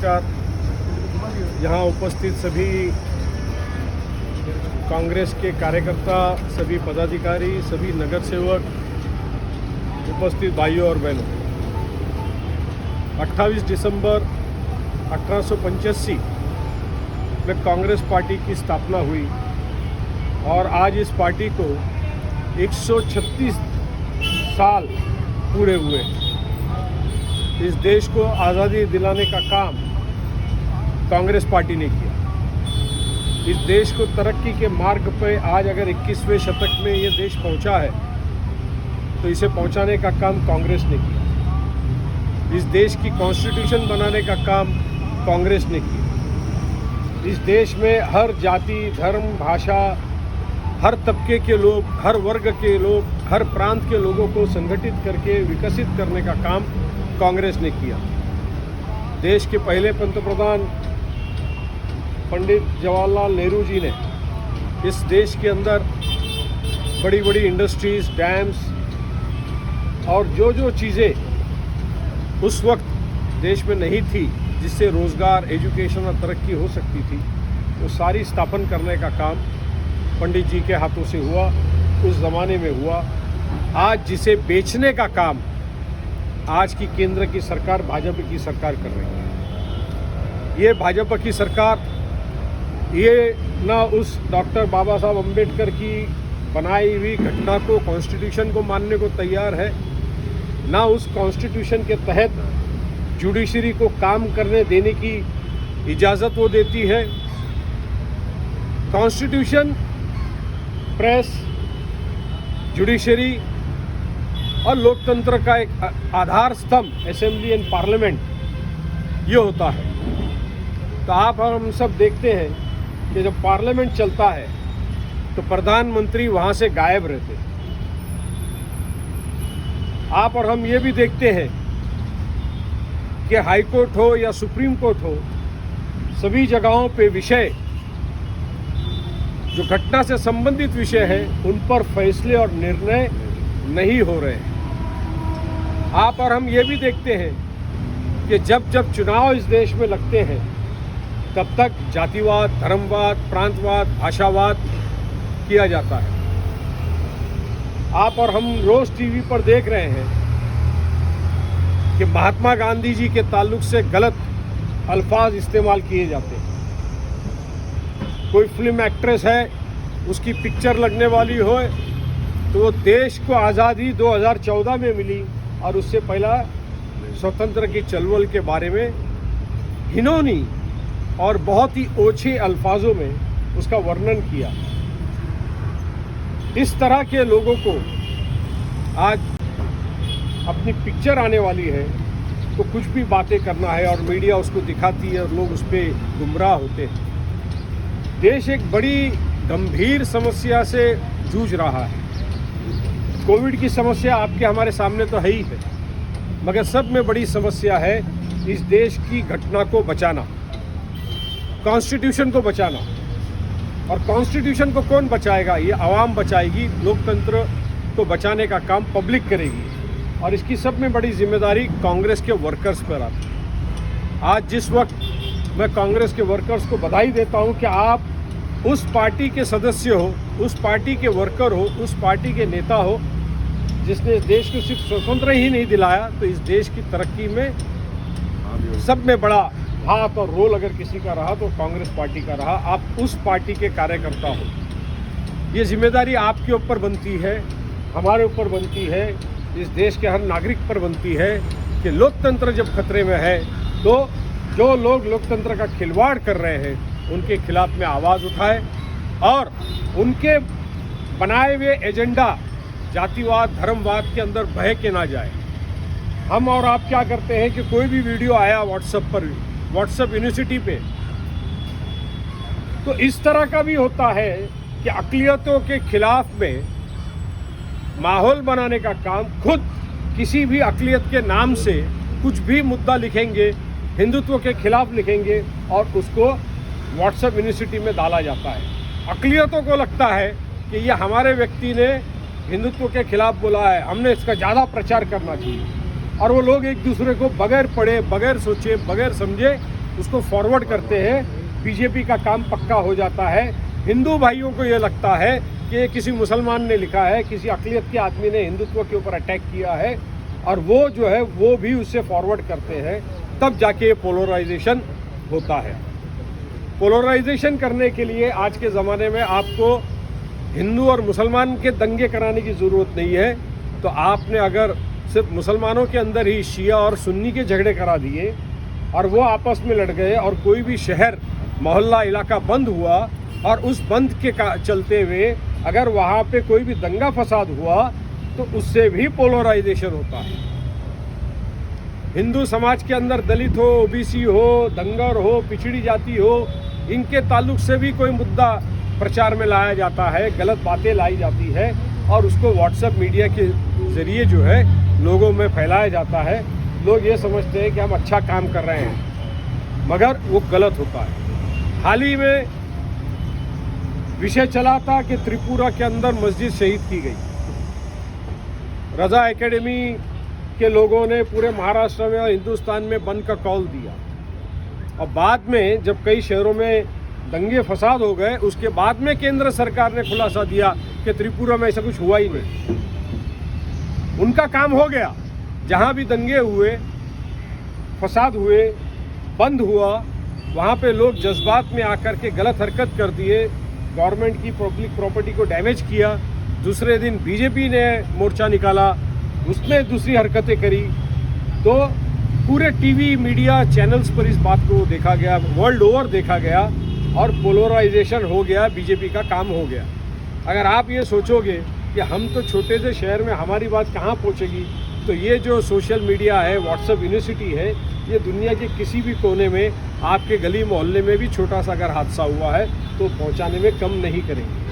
नमस्कार। यहाँ उपस्थित सभी कांग्रेस के कार्यकर्ता, सभी पदाधिकारी, सभी नगर सेवक, उपस्थित भाइयों और बहनों, 28 दिसंबर 1885 में कांग्रेस पार्टी की स्थापना हुई और आज इस पार्टी को 136 साल पूरे हुए। इस देश को आज़ादी दिलाने का काम कांग्रेस पार्टी ने किया। इस देश को तरक्की के मार्ग पर आज अगर 21वें शतक में ये देश पहुंचा है तो इसे पहुंचाने का काम कांग्रेस ने किया। इस देश की कॉन्स्टिट्यूशन बनाने का काम कांग्रेस ने किया। इस देश में हर जाति, धर्म, भाषा, हर तबके के लोग, हर वर्ग के लोग, हर प्रांत के लोगों को संगठित करके विकसित करने का काम कांग्रेस ने किया। देश के पहले पंतप्रधान पंडित जवाहरलाल नेहरू जी ने इस देश के अंदर बड़ी बड़ी इंडस्ट्रीज, डैम्स और जो चीज़ें उस वक्त देश में नहीं थी जिससे रोज़गार, एजुकेशन और तरक्की हो सकती थी, वो सारी स्थापन करने का काम पंडित जी के हाथों से हुआ, उस ज़माने में हुआ। आज जिसे बेचने का काम आज की केंद्र की सरकार, भाजपा की सरकार कर रही है। ये भाजपा की सरकार ये ना उस डॉक्टर बाबा साहब अम्बेडकर की बनाई हुई घटना को, कॉन्स्टिट्यूशन को मानने को तैयार है, ना उस कॉन्स्टिट्यूशन के तहत जुडिशरी को काम करने देने की इजाज़त वो देती है। कॉन्स्टिट्यूशन, प्रेस, जुडिशरी और लोकतंत्र का एक आधार स्तंभ असेंबली एंड पार्लियामेंट ये होता है। तो आप और हम सब देखते हैं कि जब पार्लियामेंट चलता है तो प्रधानमंत्री वहाँ से गायब रहते हैं। आप और हम ये भी देखते हैं कि हाई कोर्ट हो या सुप्रीम कोर्ट हो, सभी जगहों पे विषय जो घटना से संबंधित विषय है उन पर फैसले और निर्णय नहीं हो रहे हैं। आप और हम ये भी देखते हैं कि जब जब चुनाव इस देश में लगते हैं तब तक जातिवाद, धर्मवाद, प्रांतवाद, भाषावाद किया जाता है। आप और हम रोज टीवी पर देख रहे हैं कि महात्मा गांधी जी के ताल्लुक से गलत अल्फाज इस्तेमाल किए जाते हैं। कोई फिल्म एक्ट्रेस है, उसकी पिक्चर लगने वाली हो तो वो देश को आज़ादी 2014 में मिली और उससे पहला स्वतंत्र की चलवल के बारे में घिनौनी और बहुत ही ओछे अल्फाजों में उसका वर्णन किया। इस तरह के लोगों को आज अपनी पिक्चर आने वाली है तो कुछ भी बातें करना है और मीडिया उसको दिखाती है और लोग उस पर गुमराह होते हैं। देश एक बड़ी गंभीर समस्या से जूझ रहा है। कोविड की समस्या आपके हमारे सामने तो है ही है, मगर सब में बड़ी समस्या है इस देश की घटना को बचाना, कॉन्स्टिट्यूशन को बचाना। और कॉन्स्टिट्यूशन को कौन बचाएगा? ये आवाम बचाएगी। लोकतंत्र को बचाने का काम पब्लिक करेगी और इसकी सब में बड़ी जिम्मेदारी कांग्रेस के वर्कर्स पर आती है। आज जिस वक्त मैं कांग्रेस के वर्कर्स को बधाई देता हूं कि आप उस पार्टी के सदस्य हो, उस पार्टी के वर्कर हो, उस पार्टी के नेता हो जिसने इस देश को सिर्फ स्वतंत्र ही नहीं दिलाया तो इस देश की तरक्की में सब में बड़ा हाथ और रोल अगर किसी का रहा तो कांग्रेस पार्टी का रहा। आप उस पार्टी के कार्यकर्ता हो। ये जिम्मेदारी आपके ऊपर बनती है, हमारे ऊपर बनती है, इस देश के हर नागरिक पर बनती है कि लोकतंत्र जब खतरे में है तो जो लोग लोकतंत्र का खिलवाड़ कर रहे हैं उनके खिलाफ में आवाज़ उठाए और उनके बनाए हुए एजेंडा जातिवाद, धर्मवाद के अंदर बह के ना जाए। हम और आप क्या करते हैं कि कोई भी वीडियो आया व्हाट्सएप पर, व्हाट्सएप यूनिवर्सिटी पे, तो इस तरह का भी होता है कि अक़लियतों के खिलाफ में माहौल बनाने का काम खुद किसी भी अक़लियत के नाम से कुछ भी मुद्दा लिखेंगे, हिंदुत्व के खिलाफ लिखेंगे और उसको व्हाट्सएप यूनिवर्सिटी में डाला जाता है। अक़लियतों को लगता है कि ये हमारे व्यक्ति ने हिंदुत्व के खिलाफ बोला है, हमने इसका ज़्यादा प्रचार करना चाहिए। और वो लोग एक दूसरे को बगैर पढ़े, बगैर सोचे, बगैर समझे उसको फॉरवर्ड करते हैं, बीजेपी का काम पक्का हो जाता है। हिंदू भाइयों को ये लगता है कि ये किसी मुसलमान ने लिखा है, किसी अक़लियत के आदमी ने हिंदुत्व के ऊपर अटैक किया है, और वो जो है वो भी उससे फॉरवर्ड करते हैं, तब जाके पोलराइजेशन होता है। पोलराइजेशन करने के लिए आज के ज़माने में आपको हिंदू और मुसलमान के दंगे कराने की ज़रूरत नहीं है। तो आपने अगर सिर्फ मुसलमानों के अंदर ही शिया और सुन्नी के झगड़े करा दिए और वो आपस में लड़ गए, और कोई भी शहर मोहल्ला इलाका बंद हुआ, और उस बंद के चलते हुए अगर वहाँ पे कोई भी दंगा फसाद हुआ, तो उससे भी पोलराइजेशन होता है। हिंदू समाज के अंदर दलित हो, ओबीसी हो, दंगर हो, पिछड़ी जाति हो, इनके ताल्लुक से भी कोई मुद्दा प्रचार में लाया जाता है, गलत बातें लाई जाती है, और उसको व्हाट्सएप मीडिया के ज़रिए जो है लोगों में फैलाया जाता है। लोग ये समझते हैं कि हम अच्छा काम कर रहे हैं, मगर वो गलत होता है। हाल ही में विषय चला था कि त्रिपुरा के अंदर मस्जिद शहीद की गई। रज़ा एकेडमी के लोगों ने पूरे महाराष्ट्र में और हिंदुस्तान में बंद का कॉल दिया, और बाद में जब कई शहरों में दंगे फसाद हो गए, उसके बाद में केंद्र सरकार ने खुलासा दिया कि त्रिपुरा में ऐसा कुछ हुआ ही नहीं। उनका काम हो गया। जहाँ भी दंगे हुए, फसाद हुए, बंद हुआ, वहाँ पे लोग जज्बात में आकर के गलत हरकत कर दिए, गवर्नमेंट की पब्लिक प्रॉपर्टी को डैमेज किया। दूसरे दिन बीजेपी ने मोर्चा निकाला, उसने दूसरी हरकतें करी। तो पूरे टीवी मीडिया चैनल्स पर इस बात को देखा गया, वर्ल्ड ओवर देखा गया, और पोलराइजेशन हो गया, बीजेपी का काम हो गया। अगर आप ये सोचोगे कि हम तो छोटे से शहर में हमारी बात कहाँ पहुँचेगी, तो ये जो सोशल मीडिया है, व्हाट्सएप यूनिवर्सिटी है, ये दुनिया के किसी भी कोने में, आपके गली मोहल्ले में भी छोटा सा अगर हादसा हुआ है तो पहुँचाने में कम नहीं करेंगे।